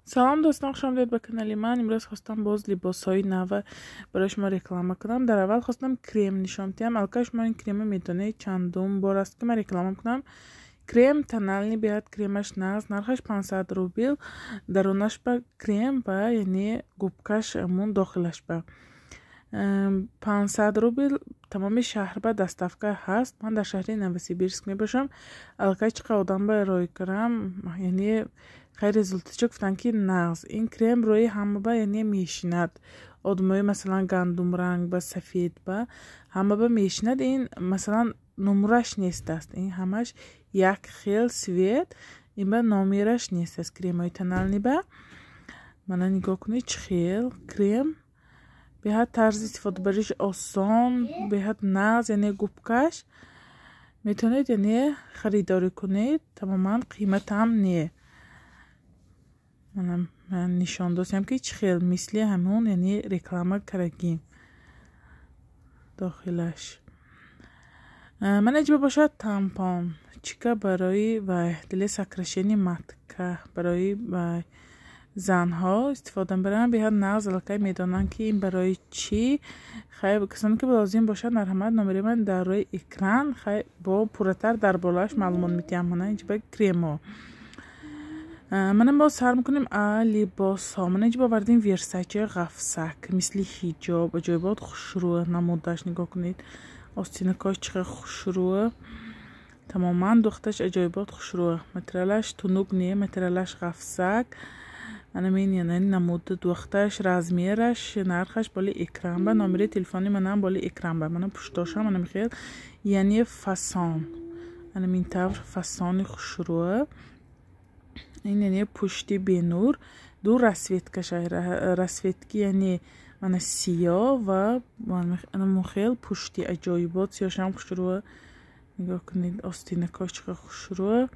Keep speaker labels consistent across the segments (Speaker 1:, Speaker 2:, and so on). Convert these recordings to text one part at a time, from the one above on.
Speaker 1: سلام دوستان، خوش آمدید به کانال من. امروز خواستم باز لباسهای نو برای شما رکلام کنم. در اول خواستم کریم نشون بدم. البته شما این کریم میدونید چندم بار است که من رکلام کنم. کریم تنالنی بیاد، کریمش نرخش 500 روبل، درونش با کریم و یعنی گوبکش مون داخلش با 500 روبل. تمام شهر با دستافکا هست. من در شهر نوسیبیرسک می باشم. البته چقدر آدم با روی کرم یعنی خیلی رزولتش گفتن که نغز این کریم روی همه با یعنی میشیند. آدمای مثلا گندم رنگ با سفید با همه با میشیند. این مثلا نمرش نیست است، این همش یک خیل سوید، این با نامیرش نیست است. کریم های تنالنی با من نگاه کنید چه خیل کریم به هر طرز استفاده بریش آسان، به هر نغز یعنی گوبکش میتونید یعنی خریداری کنید. تماما قیمت هم نیه. من نشان دادم که هیچ خیل مثل همون یعنی رکلام کرگیم داخلش. من اجبه باشد تامپون چیکا برای و دل سکرشنی متکه برای و زنها استفاده برن. به هر نغز الکه میدانن که این برای چی. خیلی کسانی که لازم باشد مرحمت نمره من در روی اکران خیلی با پورتر در بالاش معلومات میتیم. من اینجا کریمو منم باز سر میکنیم لباس ها. من اینجا باوردیم ورساچه قفسک مثل حجاب جای بود خوشروه. نمودش نگاه کنید، آستینکاش چقدر خوشروه، تماما دختش عجایبات خوشروه. مترالش تونوگ نیه، مترالش قفسک. من این یعنی نمود دختش رزمیرش نرخش بالی اکرام با نمره تلفنی منم بالی اکرام با. منم پشتاشم منم خیل یعنی فسان. من این طور فسانی خوشروه. این یعنی پشتی بینور دو رسویت کشه رسویتکی یعنی من سیاه و من مخیل پشتی عجایبات سیاش هم خوش روه. نگاه کنید آستینکاش چقدر خوش روه.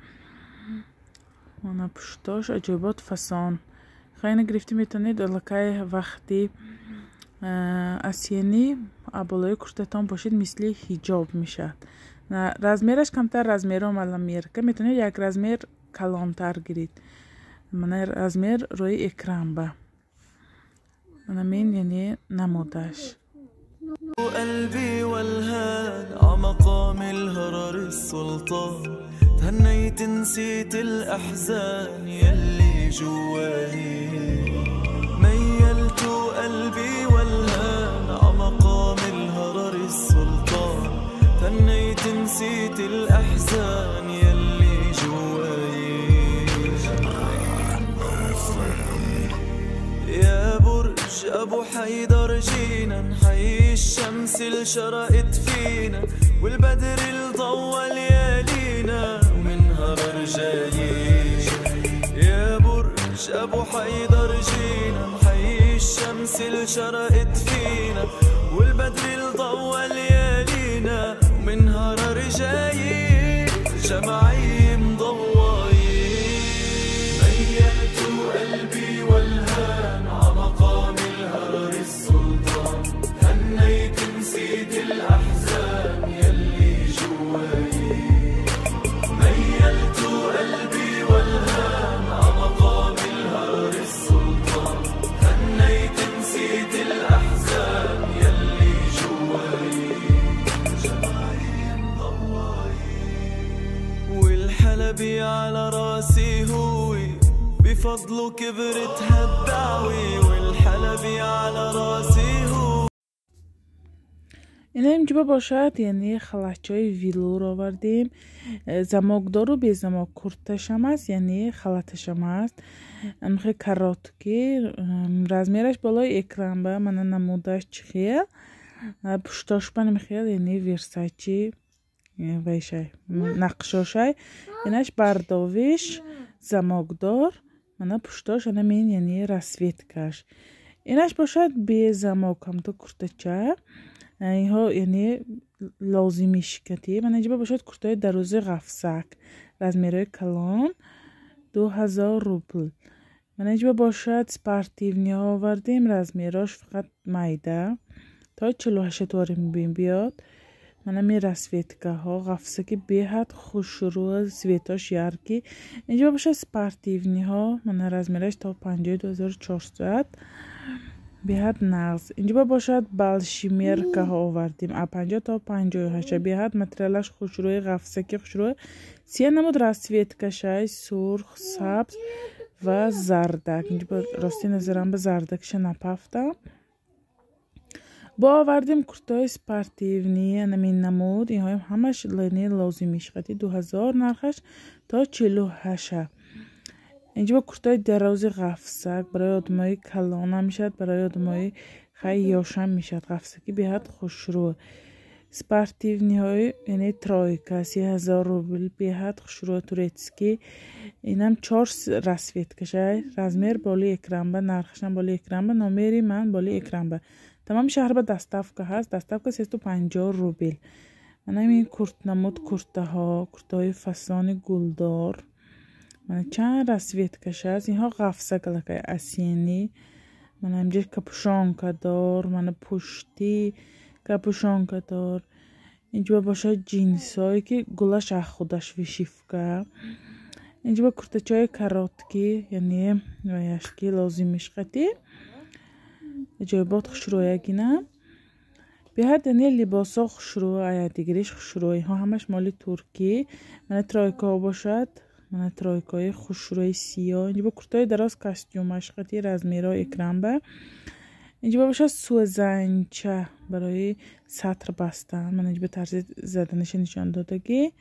Speaker 1: من پشتاش عجایبات فسان خیلی گرفتی میتونید الکه وقتی اسینی ابالای کرتتان باشید مثل حجاب میشد. رزمیرش کمتر رزمیرم الان میرکه میتونید یک رزمیر کلانتر گیرید. من رزمیر روی اکرام با من مين يعني نموداش.
Speaker 2: قلبي والهان عمقام الهرر السلطان تهنيت نسيت الأحزان يلي جواني ميلت قلبي والهان عمقام الهرر السلطان تهنيت نسيت الأحزان يلي جواني يا برج أبو حيدر جينا نحيي الشمس اللي شرقت فينا والبدر اللي ضوى ليالينا ومنها رجالي. يا برج أبو حيدر جينا نحيي الشمس اللي شرقت فينا والبدر اللي ضوى ليالينا ومنها رجالي جمعي مضوي. ميلت قلبي والهان عمقام الهرر السلطان هنيت نسيت الأحزان يلي جواي. ميلت قلبي والهان عمقام الهرر السلطان هنيت نسيت الأحزان يلي جواي جمعي مضواي. والحلبي على راسي هوي بفضله كبرت هالدعوي والحلبي على راسي هو.
Speaker 1: اینا اینجا باشد یعنی خلطای ویلور آوردیم. زماگدار و بی زماگ کرتش هم است یعنی خلطش هم است. امخی کراتکی رزمیرش بالای اکرام با من نمودش چخیل پشتاش بانم خیل یعنی ورساچی ویشای نقشاشای اینش برداویش زماگدار من پشتاش انمین یعنی رسویت کش. اینش باشد بی زماگ هم تو کرتچه اینها یعنی لازمی شکتی. من اینجا باشد کرتای دروزی غفسک رزمیرای کلان 2000 روبل. من اینجا باشد سپارتیونی ها آوردیم. رزمیراش فقط مایده تا 48 واری میبین بیاد من می رسویتکه ها قفسه که بیهد خوشرو سویتاش یارکی اینجا باشه سپارتیونی ها من رزمیرش تا 52,400 بیهد نغز اینجا باشد بالشیمیر که ها آوردیم 50 تا 58 بیهد متریالش خوشروی قفسه که خوشروی سیه نمود رسویتکه شای سرخ سبز و زردک اینجا راستی نظرم به زردکش نپفتم با آوردیم کرتای سپارتیونی نمین نمود این های همش لینی لازمیش قطعی 2000 نرخش تا 48 اینجا با کرتای درازی قفسک برای آدمای کلانه میشد برای آدمای خیلی یاشم میشد قفسکی بیهد خوشرو سپارتیونی های یعنی ترایکا 30,000 روبل بیهد خوشرو توریتسکی اینم 4 رسویت کشه رزمیر بالی اکرامبه نرخشم بالی اکرامبه نامری من بالی اکرامبه تمام شهر به دستافکه هست دستافکه 350 روبل من این کرت نمود کرته ها کرته های فسان گلدار من چند رسویت کشه هست اینها قفسه کلکه اسینی من همجور کپوشانکه دار من پشتی کپوشانکه دار اینجا باشه جینس هایی که گلش خودش ویشیفکه اینجا با کرته چای کراتکی یعنی ویشکی لازمیش قطعی جایبات خوشروی گینم بیهد یعنی لباسا خوشروی آیا دیگریش خوشروی ها همش مالی ترکی من ترایکا باشد من ترایکای خوشروی سیاه اینجا با کرتای دراز کاستیومش قطعی رزمیرا اکرام به اینجا باشد سوزنچه برای سطر بستن من اینجا به طرز زدنش نشان دادگی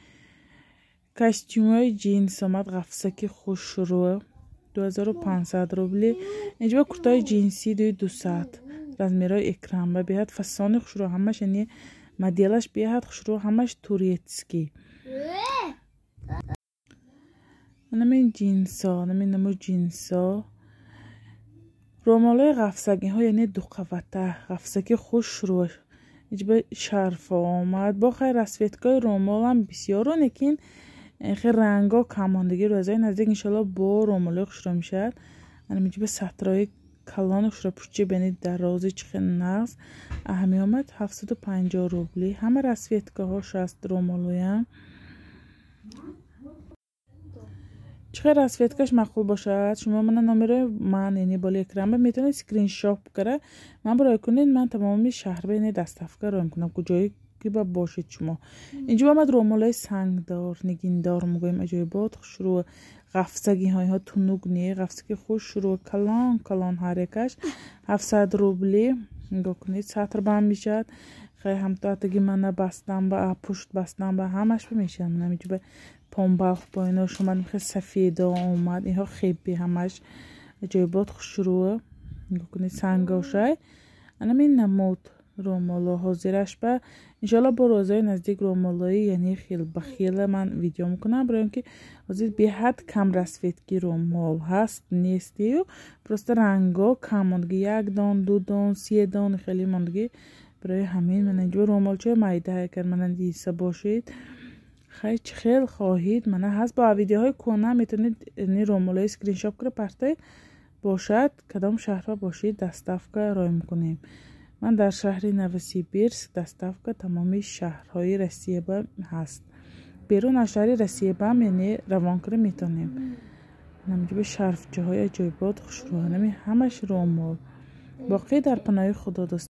Speaker 1: کاستیومای جینس آمد قفسکی خوشروی 2500 روبلی اینجا با کرتای جینسی 200 رزمیرای اکرام به بیهد فسانی خوشرو همش یعنی مدیلش بیهد خوشرو همش توریتسکی نمین جینسا نمین نمو جینسا رومالای قفسگی ها یعنی دو قوته قفسگی خوشرو اینجا به شرف آمد با خیر رسویتگاه رومال هم بسیار نکین خیلی رنگا کماندگی روزای نزدیک انشالله با رومالای خوشرو میشد من اینجا به سطرهای کلان خوشرو پوچه بینید در رازی چخی نغز اهمی آمد 750 روبلی همه رسویتگاه ها 60 رومالوی هم چخی رسویتگاهش مقبول باشد شما من نامره من یعنی بالی اکرامه میتونید سکرین شاپ بکره من برای کنید من تمامی شهر بین دستافکه رو میکنم کجایی که با باشید شما اینجا آمد رومالای سنگدار نگیندار میگویم اجایبات خوشرو قفسگی های ها تونوگ نیه قفسگی خوشرو کلان کلان حرکش 700 روبلی نگاه کنید سطر بند میشد خیلی همتاتگی من بستم با پشت بستم با همش بمیشن من اینجا به پنباخ با اینا شما خیلی سفیده آمد اینها خیلی همش اجایبات خوشرو نگاه کنید سنگاشای انا این نمود رومالا حاضرش به انشالله با روزای نزدیک رومالایی یعنی خیل بخیل من ویدیو میکنم برای اینکه حاضر بیهد کم رسویتگی رومال هست نیستی و پرسته رنگا کم ماندگی 1 دان 2 دان 3 دان خیلی ماندگی برای همین من اینجا رومال چه مایده اگر من دیسه باشید خیلی خواهید من هست با ویدیوهای کنم میتونید این رومالای اسکرین شاپ کنه پرتای باشد کدام شهر باشید دستافکه رای میکنیم من در شهر نوسیبیرسک دستافکه تمامی شهرهای روسیه با هست بیرون از شهر روسیه با یعنی روانکره میتونیم نمیشه به شرفچه های اجایبات خوشروانه همش رومال باقی در پناه خدا دست